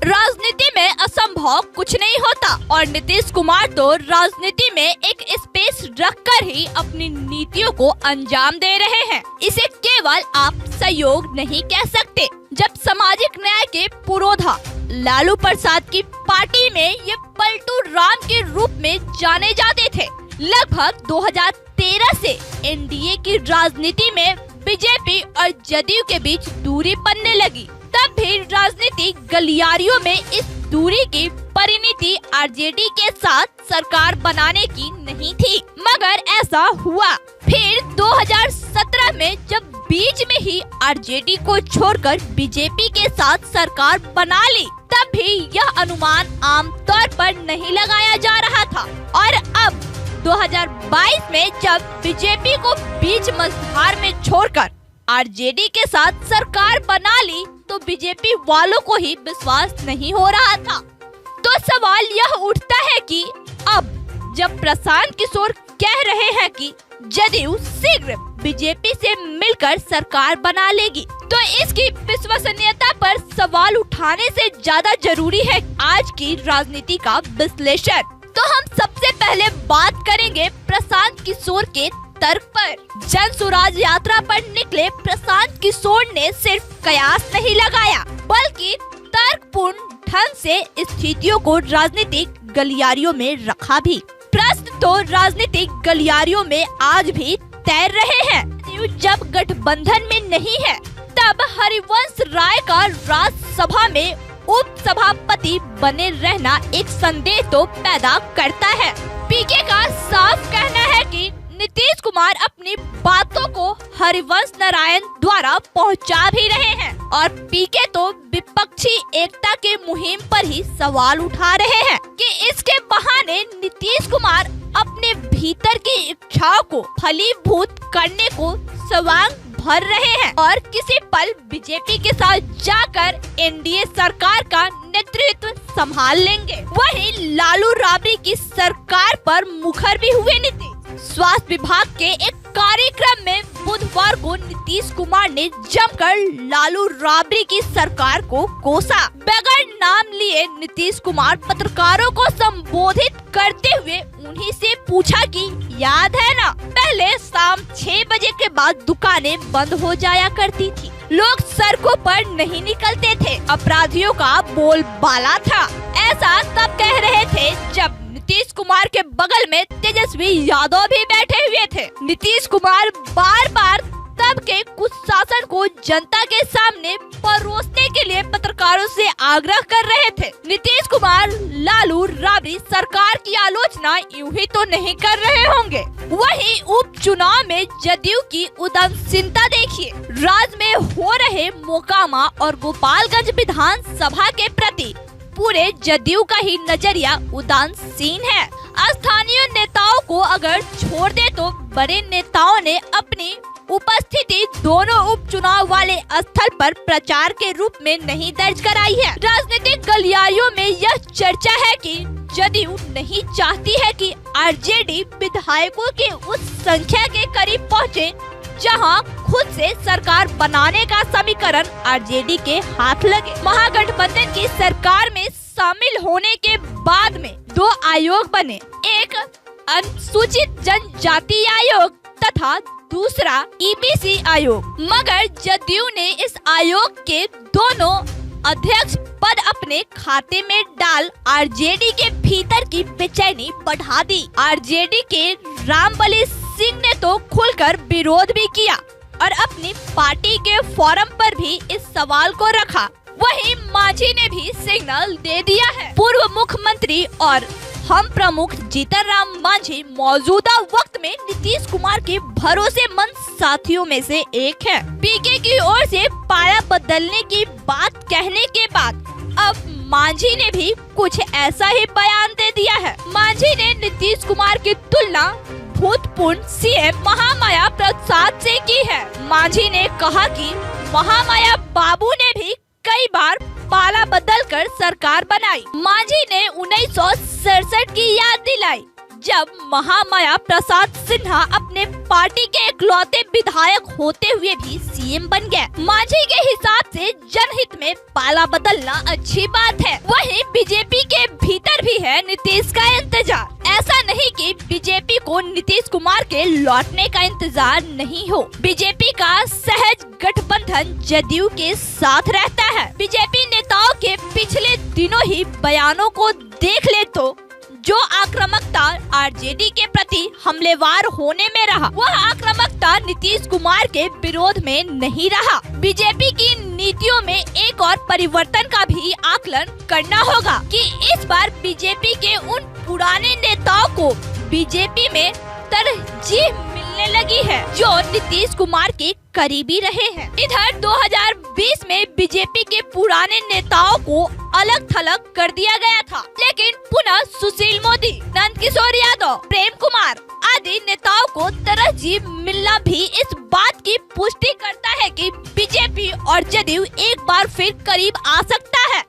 राजनीति में असंभव कुछ नहीं होता और नीतीश कुमार तो राजनीति में एक स्पेस रखकर ही अपनी नीतियों को अंजाम दे रहे हैं। इसे केवल आप सहयोग नहीं कह सकते। जब सामाजिक न्याय के पुरोधा लालू प्रसाद की पार्टी में ये पलटू राम के रूप में जाने जाते थे, लगभग 2013 से एनडीए की राजनीति में बीजेपी और जदयू के बीच दूरी बनने लगी। तब भी राजनीतिक गलियारियों में इस दूरी की परिणति आरजेडी के साथ सरकार बनाने की नहीं थी, मगर ऐसा हुआ। फिर 2017 में जब बीच में ही आरजेडी को छोड़कर बीजेपी के साथ सरकार बना ली, तब भी यह अनुमान आमतौर पर नहीं लगाया जा रहा था। और अब 2022 में जब बीजेपी को बीच मझधार में छोड़कर आरजेडी के साथ सरकार बना ली, तो बीजेपी वालों को ही विश्वास नहीं हो रहा था। तो सवाल यह उठता है कि अब जब प्रशांत किशोर कह रहे हैं कि जदयू शीघ्र बीजेपी से मिलकर सरकार बना लेगी, तो इसकी विश्वसनीयता पर सवाल उठाने से ज्यादा जरूरी है आज की राजनीति का विश्लेषण। तो हम सबसे पहले बात करेंगे प्रशांत किशोर के तर्क पर। जन स्वराज यात्रा पर निकले प्रशांत किशोर ने सिर्फ कयास नहीं लगाया, बल्कि तर्कपूर्ण ढंग से स्थितियों को राजनीतिक गलियारियों में रखा भी। प्रश्न तो राजनीतिक गलियारियों में आज भी तैर रहे हैं। जब गठबंधन में नहीं है, तब हरिवंश राय का राज्यसभा में उप सभापति बने रहना एक संदेह तो पैदा करता है। पीके का साफ कहना है कि नीतीश कुमार अपनी बातों को हरिवंश नारायण द्वारा पहुंचा भी रहे हैं और पीके तो विपक्षी एकता के मुहिम पर ही सवाल उठा रहे हैं कि इसके बहाने नीतीश कुमार अपने भीतर की इच्छाओं को फलीभूत करने को स्वांग भर रहे हैं और किसी पल बीजेपी के साथ जाकर एनडीए सरकार का नेतृत्व संभाल लेंगे। वहीं लालू राबड़ी की सरकार पर मुखर भी हुए नीतीश। स्वास्थ्य विभाग के एक कार्यक्रम में बुधवार को नीतीश कुमार ने जमकर लालू राबड़ी की सरकार को कोसा। बगैर नाम लिए नीतीश कुमार पत्रकारों को संबोधित करते हुए उन्हीं से पूछा कि याद है ना, पहले शाम 6 बजे के बाद दुकानें बंद हो जाया करती थी, लोग सड़कों पर नहीं निकलते थे, अपराधियों का बोलबाला था। ऐसा तब कह रहे थे जब नीतीश कुमार के बगल में तेजस्वी यादव भी बैठे हुए थे। नीतीश कुमार बार बार तब के कुछ शासन को जनता के सामने परोसने के लिए पत्रकारों से आग्रह कर रहे थे। नीतीश कुमार लालू राबड़ी सरकार की आलोचना यूं ही तो नहीं कर रहे होंगे। वहीं उपचुनाव में जदयू की उदासीनता देखिए। राज्य में हो रहे मोकामा और गोपालगंज विधानसभा के प्रति पूरे जदयू का ही नजरिया उदासीन है। स्थानीय नेताओं को अगर छोड़ दे तो बड़े नेताओं ने अपनी उपस्थिति दोनों उपचुनाव वाले स्थल पर प्रचार के रूप में नहीं दर्ज कराई है। राजनीतिक गलियारियों में यह चर्चा है कि जदयू नहीं चाहती है कि आरजेडी विधायकों के उस संख्या के करीब पहुंचे जहां खुद से सरकार बनाने का समीकरण आरजेडी के हाथ लगे। महागठबंधन की सरकार में शामिल होने के बाद में 2 आयोग बने, एक अनुसूचित जनजाति आयोग तथा दूसरा ईबीसी आयोग, मगर जदयू ने इस आयोग के दोनों अध्यक्ष पद अपने खाते में डाल आरजेडी के भीतर की बेचैनी बढ़ा दी। आरजेडी के रामबली सिंह ने तो खुलकर विरोध भी किया और अपनी पार्टी के फोरम पर भी इस सवाल को रखा। वहीं मांझी ने भी सिग्नल दे दिया है। पूर्व मुख्यमंत्री और हम प्रमुख जीतन राम मांझी मौजूदा वक्त में नीतीश कुमार के भरोसेमंद साथियों में से एक है। पीके की ओर से पारा बदलने की बात कहने के बाद अब मांझी ने भी कुछ ऐसा ही बयान दे दिया है। मांझी ने नीतीश कुमार की तुलना भूतपूर्व सीएम महामाया प्रसाद से की है। मांझी ने कहा कि महामाया बाबू ने भी कई बार पाला बदलकर सरकार बनाई। मांझी ने 1967 की याद दिलाई जब महामाया प्रसाद सिन्हा अपने पार्टी के इकलौते विधायक होते हुए भी सीएम बन गए। मांझी के हिसाब से जनहित में पाला बदलना अच्छी बात है। वहीं बीजेपी के भीतर भी है नीतीश का इंतजार। ऐसा नहीं कि बीजेपी को नीतीश कुमार के लौटने का इंतजार नहीं हो। बीजेपी का सहज गठबंधन जदयू के साथ रहता है। बीजेपी नेताओं के पिछले दिनों ही बयानों को देख ले तो जो आक्रामकता आरजेडी के प्रति हमलेवार होने में रहा, वह आक्रामकता नीतीश कुमार के विरोध में नहीं रहा। बीजेपी की नीतियों में एक और परिवर्तन का भी आकलन करना होगा कि इस बार बीजेपी के उन पुराने नेताओं को बीजेपी में तरजीह मिलने लगी है जो नीतीश कुमार के करीबी रहे हैं। इधर 2020 में बीजेपी के पुराने नेताओं को अलग थलग कर दिया गया था, लेकिन पुनः सुशील मोदी, नंद किशोर यादव, प्रेम कुमार आदि नेताओं को तरजीह मिलना भी इस बात की पुष्टि करता है कि बीजेपी और जदयू एक बार फिर करीब आ सकता है।